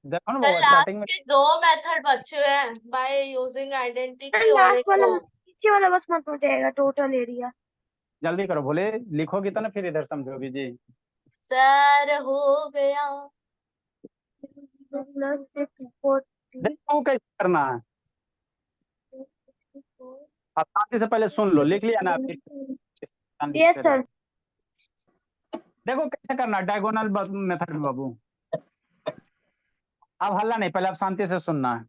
देखो ना सर बाबू लास्ट स्टार्टिंग में। के 2 मेथड बचे हैं, बाय यूजिंग आइडेंटिटी और लास्ट एक वाला वो। नीचे वाला बस मत हो जाएगा, टोटल एरिया। जल्दी करो, बोले लिखोगी तो ना फिर इधर समझोगी जी। सर हो गया। प्लस 640। देखो कैसे करना है। आप शांति से पहले सुन लो, लिख लिया ना आपकी? Yes sir. देखो कैसे करना है डायगोनल मेथड में बाबू। अब हल्ला नहीं, पहले आप शांति से सुनना है।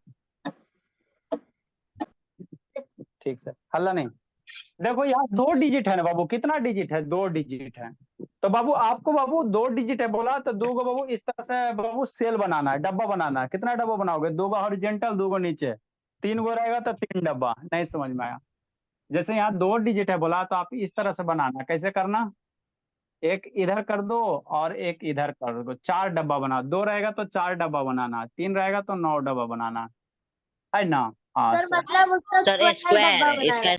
ठीक से, हल्ला नहीं। देखो यहाँ 2 डिजिट है ना बाबू, कितना डिजिट है? 2 डिजिट है। तो बाबू आपको बाबू 2 डिजिट है बोला तो 2 को बाबू इस तरह से बाबू सेल बनाना है, डब्बा बनाना है। कितना डब्बा बनाओगे? 2 को हॉरिजॉन्टल, 2 को नीचे, 3 को रहेगा तो 3 डब्बा। नहीं समझ में आया? जैसे यहाँ 2 डिजिट है बोला तो आप इस तरह से बनाना। कैसे करना? एक इधर कर दो और एक इधर कर दो, 4 डब्बा बना। 2 रहेगा तो 4 डब्बा बनाना, 3 रहेगा तो 9 डब्बा बनाना है ना? हाँ सर सर। मतलब उसका सर स्क्वायर स्क्वायर डब्बा बनाना इसका है।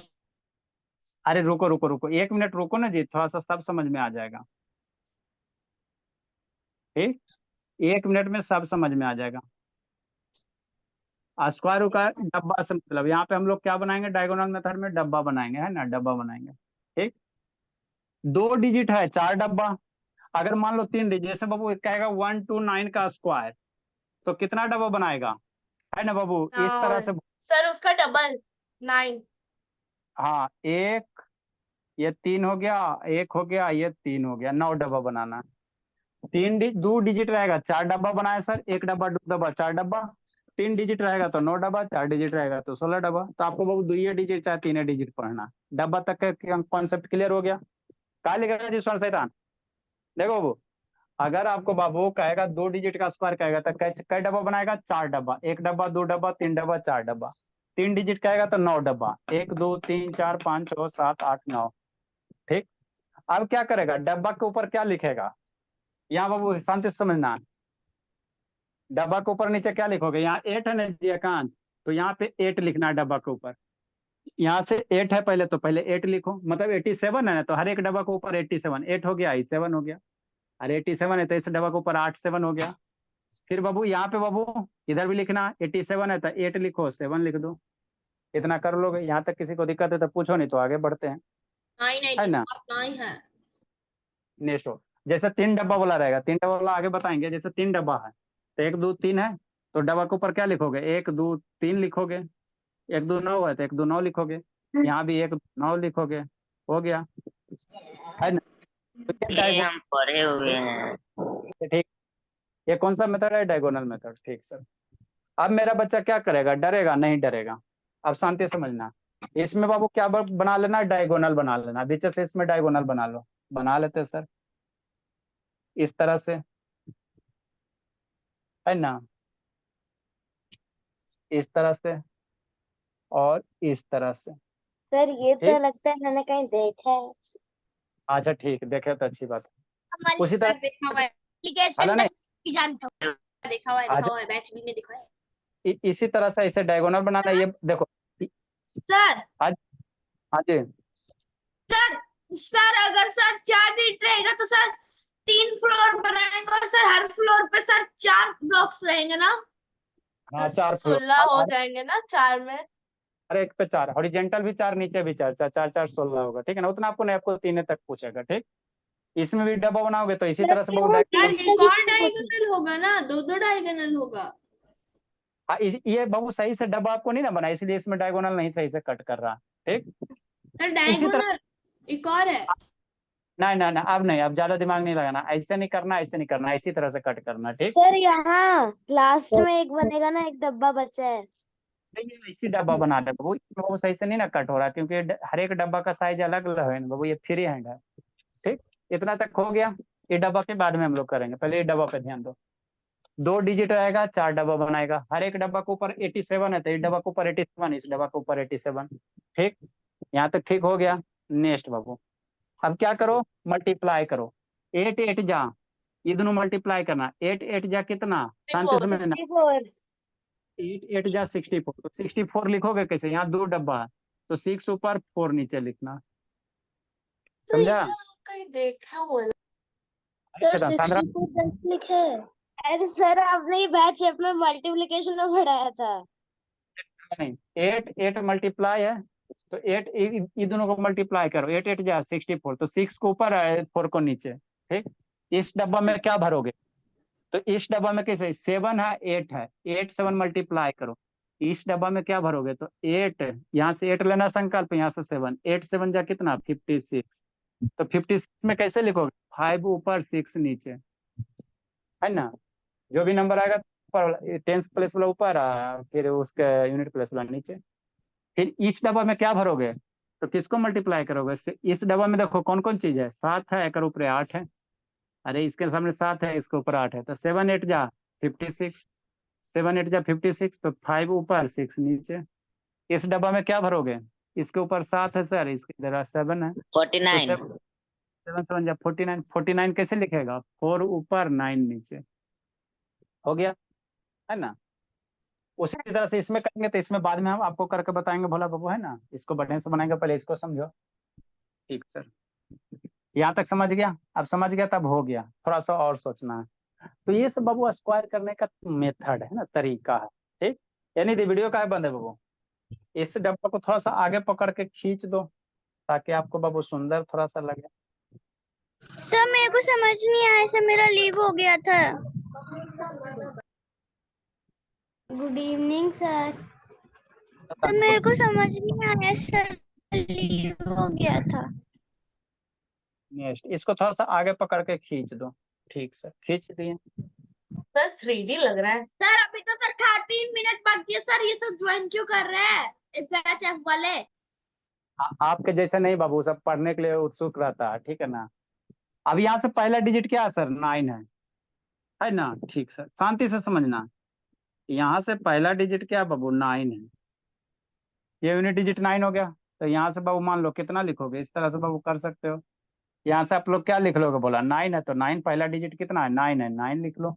अरे रुको रुको रुको, 1 मिनट रुको ना जी, थोड़ा सा सब समझ में आ जाएगा। ठीक, 1 मिनट में सब समझ में आ जाएगा। स्क्वायर का डब्बा से मतलब यहाँ पे हम लोग क्या बनाएंगे? डायगोनल मेथड में डब्बा बनाएंगे, है ना? डब्बा बनाएंगे। ठीक, 2 डिजिट है, 4 डब्बा। अगर मान लो 3 डिजिट, जैसे बाबू कहेगा 129 का स्क्वायर, तो कितना डब्बा बनाएगा? है ना बाबू? इस तरह से। सर उसका डबल 9। हाँ, एक, ये 3 हो गया, एक हो गया, ये 3 हो गया, 9 डब्बा बनाना। 2 डिजिट रहेगा, 4 डब्बा बनाए सर। 1 डब्बा, 2 डब्बा, 4 डब्बा। 3 डिजिट रहेगा तो 9 डब्बा, 4 डिजिट रहेगा तो 16 डब्बा। तो आपको बाबू 2 डिजिट चाहे 3 डिजिट पढ़ना। डब्बा तक का कॉन्सेप्ट क्लियर हो गया? कहा लिखेगा जी स्वर्ण शैतान? देखो बाबू, अगर आपको बाबू कहेगा 2 डिजिट का स्क्वायर कहेगा तो कई डब्बा बनाएगा? 4 डब्बा। 1 डब्बा, 2 डब्बा, 3 डब्बा, 4 डब्बा। 3 डिजिट कहेगा तो 9 डब्बा। 1 2 3 4 5 6 7 8 9। ठीक, अब क्या करेगा? डब्बा के ऊपर क्या लिखेगा? यहाँ बाबू शांति से समझना। डब्बा के ऊपर नीचे क्या लिखोगे? यहाँ 8 है ना जी एकांत, तो यहाँ पे 8 लिखना है डब्बा के ऊपर। यहाँ से 8 है पहले, तो पहले 8 लिखो। मतलब 87 है ना, तो हर एक डब्बा के ऊपर 87, 8 हो गया, 7 हो गया। अरे 87 है तो इस डब्बा के ऊपर 8 7 हो गया। फिर बाबू यहाँ पे बाबू इधर भी लिखना, 87 है तो 8 लिखो, 7 लिख दो। इतना कर लोगे? यहाँ तक किसी को दिक्कत है तो पूछो, नहीं तो आगे बढ़ते हैं, 9 है है जी, ना? आप 9 है। नेक्स्ट हो, जैसे 3 डब्बा वाला रहेगा, 3 डब्बा वाला आगे बताएंगे। जैसे 3 डब्बा है तो 1 2 3 है, तो डब्बा के ऊपर क्या लिखोगे? 1 2 3 लिखोगे। 1 2 9 है तो 1 2 9 लिखोगे। यहाँ भी 1 9 लिखोगे। हो गया, है ना? तो ये ये हम पढ़े हुए हैं। ठीक, ये कौन सा मेथड है? Diagonal method. ठीक सर। अब मेरा बच्चा क्या करेगा? डरेगा? नहीं डरेगा। अब शांति से समझना। इसमें बाबू क्या बना लेना? डायगोनल बना लेना। बीच से इसमें डायगोनल बना लो। बना लेते सर इस तरह से, है ना? इस तरह से और इस तरह से। सर ये तो ठीक, लगता है मैंने कहीं देखा है। अच्छा ठीक, देखे तो अच्छी बात है। उसी सर तरह देखा हुआ है, हला नहीं। जानता हूँ। देखा अच्छा, हुआ है, बैच बी में देखा है। इसी तरह से इसे डायगोनल बनाना। ये देखो, सर आज, हाँ जी, सर सर अगर सर 4 डिजिट रहेगा तो सर 3 फ्लोर बनाएंगे, और सर हर फ्लोर पे सर 4 ब्लॉक्स रहेंगे ना? हाँ तो 4 फ्लोर, 16 हो जाएंगे ना 4 में? हर एक पे 4, हॉरिजेंटल भी 4, नीचे भी 4, 4 4 4 16 होगा। ठीक है ना? उतना आपको नहीं, आपको 3 तक पूछेगा। ठीक, इसमें भी डब्बा बनाओगे तो इसी तरह से बहुत यार एक और डायगोनल होगा ना, 2 डायगोनल होगा। हाँ, ये बाबू सही से डब्बा आपको नहीं ना बना, इसलिए इसमें डायगोनल नहीं सही से कट कर रहा। ठीक, सर उसी तरह। डायगोनल एक और है। नहीं नहीं नहीं, अब नहीं, अब ज्यादा दिमाग नहीं लगाना। ऐसे नहीं करना, ऐसे नहीं करना, इसी तरह से कट करना। ठीक, सर यहाँ लास्ट में एक बनेगा ना, एक डब्बा बचा है। नहीं, इसी डब्बा बना दे बाबू, इसमें बाबू सही से नहीं ना कट हो रहा, क्योंकि हर एक डब्बा का साइज अलग अलग है ना बाबू, ये फ्री हैंड है। ठीक, इतना तक हो गया। ये डब्बा के बाद में हम लोग करेंगे, पहले ये डब्बा पे ध्यान दो। 2 डिजिट रहेगा, 4 डब्बा बनाएगा, हर एक डब्बा के ऊपर 87 है, तो इस डब्बा के ऊपर 87, इस डब्बा के ऊपर 87। ठीक, यहाँ तक ठीक हो गया। नेक्स्ट बाबू, अब क्या करो, मल्टीप्लाई करो। 8 8 जा, ये दोनों मल्टीप्लाई करना। 8 8 जा कितना, शांति से समझना। 64। 8 8 जा 64, तो 64 लिखोगे कैसे, यहाँ 2 डब्बा है, तो 6 ऊपर 4 नीचे लिखना। तो समझा? इधर कहीं देखा हुआ है। अच्छा, सांद्रा, 64 10 लिखे। अरे सर आपने ये बैच ऐप में मल्टीप्लिकेशन में पढ़ाया था। नहीं, 8 8 मल्टीप्लाई है, तो 8 ये दोनों को मल्टीप्लाई करो। 8 8 जा 64, तो 6 को ऊपर है, 4 को नीचे। ठीक, इस डब्बा में क्या भरोगे, तो इस डब्बा में कैसे 7 है 8 है, 8 7 मल्टीप्लाई करो। इस डब्बा में क्या भरोगे, तो 8, यहाँ से 8 लेना संकल्प, यहाँ से 7, 8 7 जा कितना 56। तो 56 में कैसे लिखोगे, 5 ऊपर 6 नीचे, है ना। जो भी नंबर आएगा ऊपर, टेंस प्लेस वाला ऊपर, फिर उसके यूनिट प्लेस वाला नीचे। फिर इस डब्बा में क्या भरोगे, तो किसको मल्टीप्लाई करोगे, इस डब्बा में देखो कौन कौन चीज है, 7 है, एक ऊपर 8 है। अरे इसके सामने 7 है, इसके ऊपर 8 है, तो 7 8 जा 56, 7 8 जा 56, तो 5 ऊपर 6 नीचे। इस डब्बा में क्या भरोगे, इसके ऊपर 7 है सर, इसके इधर 7 है, तो 49। 7 7 जा 49, 49 कैसे लिखेगा, 4 ऊपर 9 नीचे। हो गया, है ना। उसी तरह से इसमें करेंगे, तो इसमें बाद में हम आपको करके बताएंगे भोला बाबू, है ना। इसको बढ़िया से बनाएंगे, पहले इसको समझो। ठीक सर, यहाँ तक समझ गया, अब समझ गया तब हो गया, थोड़ा सा और सोचना है। तो ये सब बाबू स्क्वायर करने का मेथड है ना, तरीका है। ठीक, यानी वीडियो का है बंद है बाबू, इस डब्बा को थोड़ा सा आगे पकड़ के खींच दो, ताकि आपको बाबू सुंदर थोड़ा सा लगे। सर मेरे को समझ नहीं आया सर, मेरा लीव हो गया था। Good evening sir. तो मेरे को समझ नहीं आया सर, लीव हो गया था। नेक्स्ट, इसको थोड़ा सा आगे पकड़ के खींच दो। ठीक सर, खींच दिए। सर 3D लग रहा है। सर अभी तो सर 3 मिनट बाकी है सर, ये सब ज्वाइन क्यों कर रहे हैं बैच एफ वाले? आपके जैसे नहीं बाबू, सब पढ़ने के लिए उत्सुक रहता है, ठीक है ना। अब यहाँ से पहला डिजिट क्या है सर, 9 है ना। ठीक सर, शांति से समझना। यहाँ से पहला डिजिट क्या है बाबू, 9 है। ये यूनिट डिजिट 9 हो गया, तो यहाँ से बाबू मान लो कितना लिखोगे, इस तरह से बाबू कर सकते हो। यहाँ से आप लोग क्या लिख लोगे, बोला 9 है, तो 9 पहला डिजिट कितना है, 9 है, 9 लिख लो।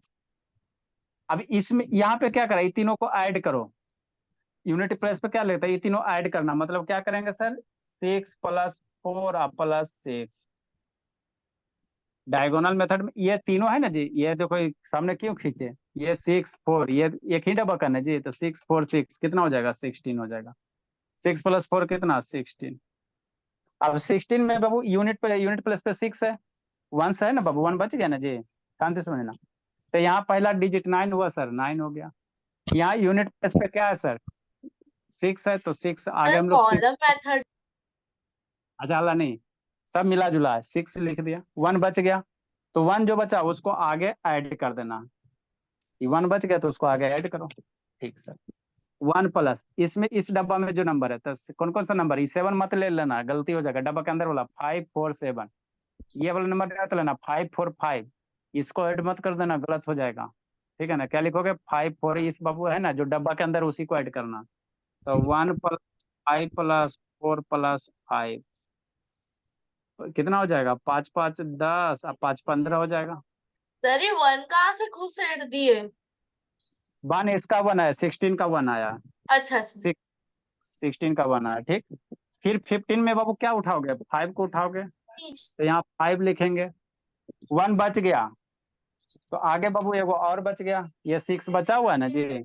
अब इसमें यहाँ पे क्या करें, ये तीनों को ऐड करो। यूनिट प्लेस पे क्या लगता है, ये तीनों ऐड करना, मतलब क्या करेंगे सर, 6 + 4 + 6। डायगोनल मेथड में ये तीनों है ना जी, ये देखो ये सामने क्यों खींचे, ये 6 4, ये एक ही डबल करना जी, तो 6 4 6 कितना हो जाएगा, 16 हो जाएगा। 6 + 4 कितना, 16। अब 16 में बाबू यूनिट प्लेस पे 6 है, 1 से है ना बाबू, 1 बच गया ना जी, शांति से समझना। तो यहाँ पहला डिजिट 9 हुआ सर, 9 हो गया। यहाँ यूनिट प्लेस पे क्या है सर, 6 है, तो 6 आगे सर हम लोग कॉलम मेथड। अच्छा अल्लाह नहीं, सब मिला जुला है, 6 लिख दिया, 1 बच गया, तो 1 जो बचा उसको आगे ऐड कर देना। ये 1 बच गया तो उसको आगे ऐड करो। ठीक सर, 1 प्लस इसमें इस डब्बा में जो नंबर है, तो कौन कौन सा नंबर, ये 7 मत ले लेना, गलती हो जाएगा। डब्बा के अंदर वाला 5 4 7, ये वाला नंबर मत लेना, 5 4 5, इसको ऐड मत कर देना, गलत हो जाएगा। ठीक है ना, क्या लिखोगे, 5 4, इस बाबू है ना जो डब्बा के अंदर, उसी को ऐड करना। तो 1 + 5 + 4 + 5 कितना हो जाएगा, 5 5 10, अब 5 15 हो जाएगा। सर ये 1 कहाँ से घुसेड़ दिए? 1 इसका 1 है, 16 का 1 आया, अच्छा अच्छा। 16 का 1 आया। ठीक, फिर 15 में बाबू क्या उठाओगे, 5 को उठाओगे, तो यहाँ 5 लिखेंगे। 1 बच गया, तो आगे बाबू एगो और बच गया, ये 6 बचा हुआ है ना जी,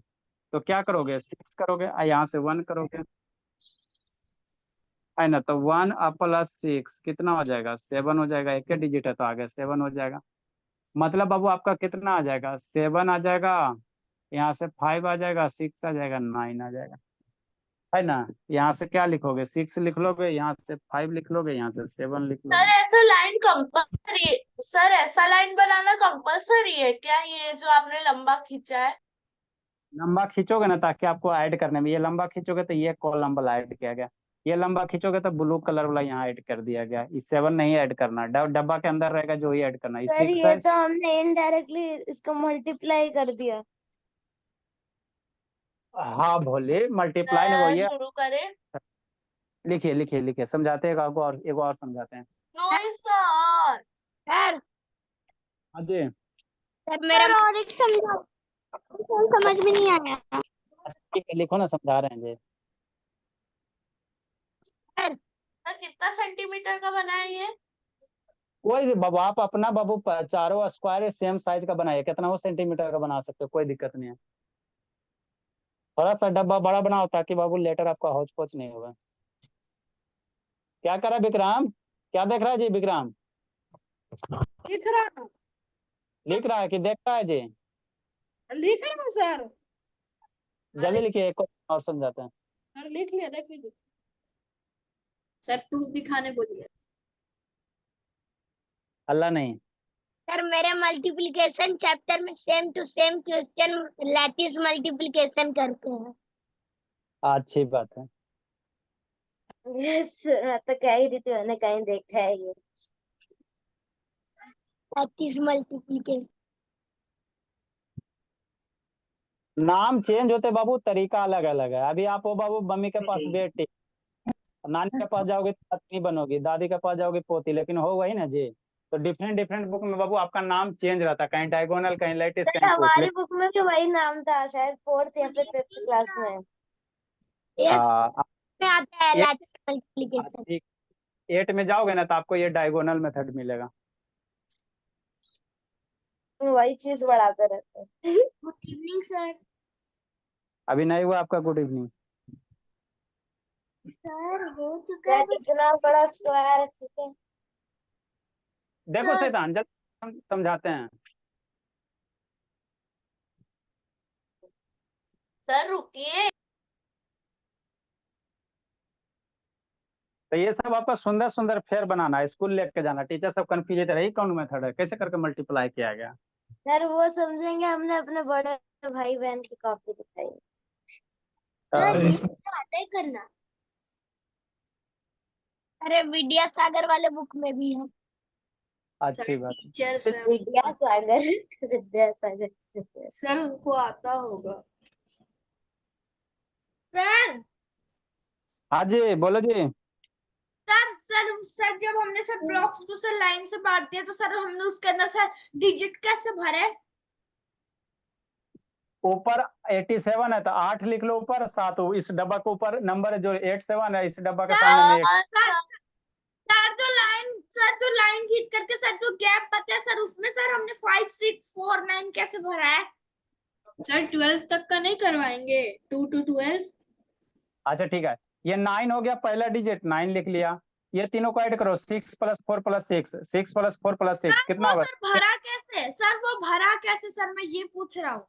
तो क्या करोगे, 6 करोगे, यहाँ से 1 करोगे, है ना। तो 1 + 6 कितना हो जाएगा, 7 हो जाएगा, एक ही डिजिट है तो आगे 7 हो जाएगा। मतलब बाबू आपका कितना आ जाएगा, 7 आ जाएगा, यहाँ से 5 आ जाएगा, 6 आ जाएगा, 9 आ जाएगा, है ना। यहाँ से क्या लिखोगे, 6 लिख लोगे, यहाँ से 5 लिख लोगे, यहाँ से 7 लिख सर लोगे। ऐसा लाइन कंपल्सरी, सर ऐसा लाइन बनाना कंपल्सरी है क्या, ये जो आपने लंबा खींचा है? लंबा खींचोगे ना ताकि आपको ऐड करने में, ये लंबा खींचोगे तो ये कॉलम वाला ऐड किया गया, ये लंबा खींचोगे तो ब्लू कलर वाला यहाँ ऐड कर दिया गया। इस 7 नहीं ऐड करना, डब्बा के अंदर रहेगा जो ही ऐड करना। इस सर 6 ये है। तो हमने इनडायरेक्टली इसको मल्टीप्लाई कर दिया। हाँ भोले, मल्टीप्लाई नहीं, वो सर ये शुरू करें। लिखिए लिखिए लिखिए, समझाते हैं आपको, और एक और समझाते हैं। No sir. सर हाँ जी, सर मेरा और एक समझाओ, समझ में नहीं आया। ठीक है, लिखो ना, समझा रहे हैं जी। सर कितना सेंटीमीटर का बना है ये? कोई भी बाबू, आप अपना बाबू चारों स्क्वायर सेम साइज का बनाइए, कितना वो सेंटीमीटर का बना सकते हो, कोई दिक्कत नहीं है। थोड़ा सा डब्बा बड़ा बनाओ ताकि बाबू लेटर आपका हौच पौच नहीं होगा। क्या कर रहा है विक्रम, क्या देख रहा है जी विक्रम? लिख रहा हूँ, लिख रहा है कि देख रहा है जी? लिख रहा हूँ सर। जल्दी लिखिए, एक और समझाते हैं। सर लिख लिया, देख लीजिए सर, प्रूफ दिखाने बोलिए। अल्लाह नहीं। सर मेरे मल्टीप्लिकेशन चैप्टर में same to same question lattice multiplication करते हैं। अच्छी बात है। यस मैं तो कह ही रही थी, मैंने कहीं देखा है ये लैटिस मल्टीप्लिकेशन। नाम चेंज होते बाबू, तरीका अलग अलग है। अभी आप हो बाबू मम्मी के पास बेटी, नानी के पास जाओगे तो पत्नी बनोगी, दादी के पास जाओगे पोती, लेकिन हो वही ना जी। तो डिफरेंट डिफरेंट बुक में बाबू आपका नाम चेंज रहता है, कहीं डायगोनल, कहीं लेटिस, सर कहीं कुछ। हमारी बुक में भी वही नाम था, शायद 4th या फिर 5th क्लास में। यस में आता है लैटिस मल्टीप्लिकेशन। 8 में जाओगे ना तो आपको ये डायगोनल मेथड मिलेगा। वही चीज बढ़ाते रहते हैं। Good evening sir. अभी नहीं हुआ आपका गुड इवनिंग? सर हो चुका है, इतना बड़ा स्क्वायर है, ठीक है। देखो सर शैतान, जल्दी समझाते हैं। सर रुकिए। तो ये सब आपका सुंदर सुंदर फेयर बनाना है, स्कूल लेके जाना, टीचर सब कंफ्यूज रही कौन मेथड है, कैसे करके मल्टीप्लाई किया गया। सर वो समझेंगे, हमने अपने बड़े भाई बहन की कॉपी दिखाई। हाँ। सर ये आता है करना। अरे विद्यासागर वाले बुक में भी है। अच्छी बात है। Teacher sir, Vidyasagar Vidyasagar. Sir उनको आता होगा। सर हाँ जी बोलो जी। सर सर सर जब हमने सर ब्लॉक्स को सर लाइन से बांट दिया तो सर हमने उसके अंदर सर डिजिट कैसे भरे? ऊपर 87 है तो 8 लिख लो ऊपर, 7 इस डब्बा के ऊपर नंबर है जो 87 है, इस डब्बा के सामने में सर तो लाइन खींच करके सर जो गैप बचा है सर उसमें सर हमने 5 6 4 9 कैसे भरा है? सर 12 तक का नहीं करवाएंगे, 2 to 12। अच्छा ठीक है, ये 9 हो गया, पहला डिजिट 9 लिख लिया। ये तीनों को ऐड करो, 6 + 4 + 6, 6 + 4 + 6 कितना होगा? सर भरा कैसे? सर वो भरा कैसे सर, मैं ये पूछ रहा हूँ।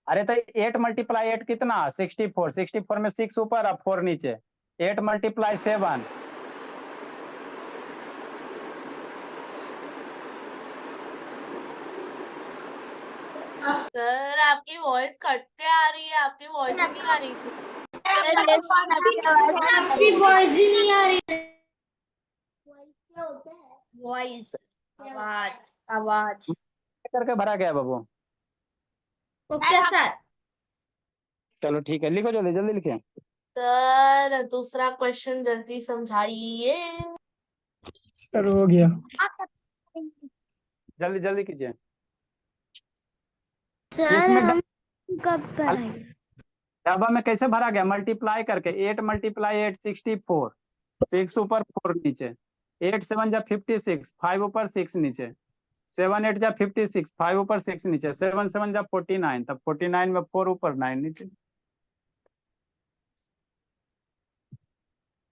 अरे तो 8 × 8 कितना? 64, 64 में 6 ऊपर और 4 नीचे, 8 × 7। सर आपकी वॉइस कट के आ रही है, आपकी वॉइस ही नहीं आ रही थी। आपकी वॉइस ही नहीं आ रही है। क्या होता है? वॉइस, आवाज, आवाज करके भरा गया बाबू। Okay sir. चलो ठीक है, लिखो जल्दी जल्दी लिखे। सर दूसरा क्वेश्चन जल्दी समझाइए। सर हो गया। जल्दी जल्दी कीजिए। सर इसमें हम कब पढ़ाई? डब्बा में कैसे भरा गया? मल्टीप्लाई करके, 8 × 8 64, 6 ऊपर 4 नीचे, 8 7 जा 56, 5 ऊपर 6 नीचे, 7 8 जा 56, 5 ऊपर 6 नीचे, 7 7 जा 49, तब 49 में 4 ऊपर 9 नीचे।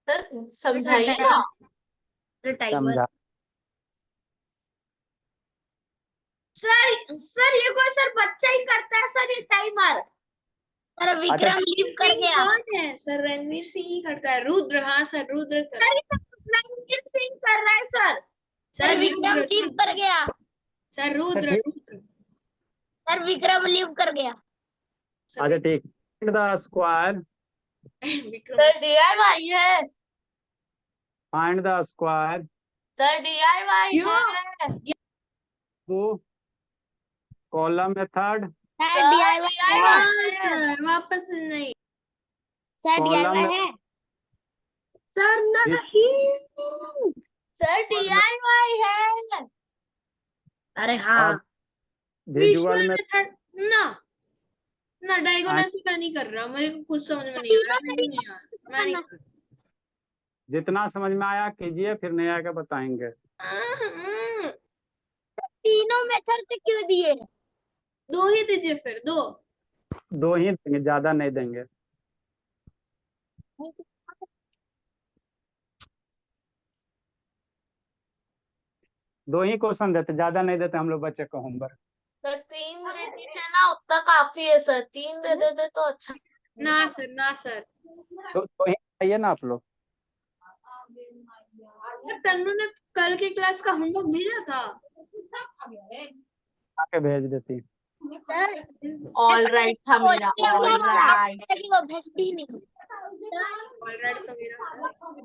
सर समझाइए ना। समझा? सर ये कोई सर बच्चा ही करता है सर ये टाइमर। सर विक्रम लीव कर गया। कौन है सर? रणवीर सिंह ही करता है। रुद्र, हाँ सर रुद्र कर रणवीर सिंह कर रहा है सर। सर विक्रम लीव कर गया। Sir Rudra, Rudra. Sir Vikram leave कर गया। अच्छा ठीक, the square, Vikram sir DIY है, find the square sir DIY क्यों? है, two column method, sir sir DIY DIY है, सर वापस नहीं। सर कॉलम DIY में है सर नहीं सर DIY है, अरे हाँ, अब विजुअल में मेथड ना डायगोनल से मैं नहीं कर रहा, मेरे को कुछ समझ में नहीं आ रहा, मैं नहीं आ रहा, मैं नहीं कर जितना समझ में आया कीजिए, फिर नहीं आएगा बताएंगे। रहा। तीनों मेथड से क्यों दिए? 2 ही दीजिए फिर, 2। 2 ही देंगे, ज्यादा नहीं देंगे। दो ही क्वेश्चन देते, ज्यादा नहीं देते हम लोग बच्चे को होमवर्क। सर 3 दे दीजिए ना, उतना काफी है सर, 3 दे देते तो अच्छा। ना सर दो ही चाहिए ना आप लोग। तन्नू ने कल के क्लास का होमवर्क भेजा था। आके भेज देती। सर ऑल राइट था मेरा, ऑल राइट। वो भेजती ही नहीं ऑलराइट तो मेरा